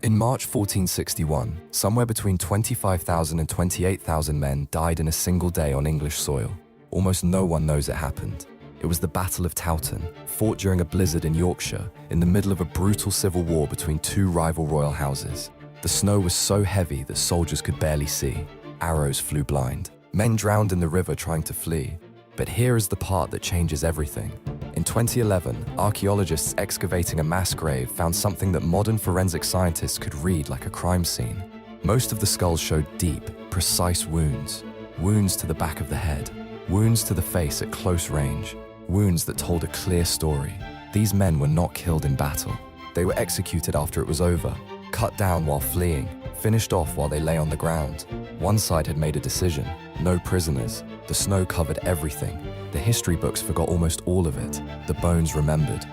In March 1461, somewhere between 25,000 and 28,000 men died in a single day on English soil. Almost no one knows it happened. It was the Battle of Towton, fought during a blizzard in Yorkshire, in the middle of a brutal civil war between two rival royal houses. The snow was so heavy that soldiers could barely see. Arrows flew blind. Men drowned in the river trying to flee. But here is the part that changes everything. In 2011, archaeologists excavating a mass grave found something that modern forensic scientists could read like a crime scene. Most of the skulls showed deep, precise wounds. Wounds to the back of the head. Wounds to the face at close range. Wounds that told a clear story. These men were not killed in battle. They were executed after it was over, cut down while fleeing, finished off while they lay on the ground. One side had made a decision. No prisoners. The snow covered everything. The history books forgot almost all of it. The bones remembered.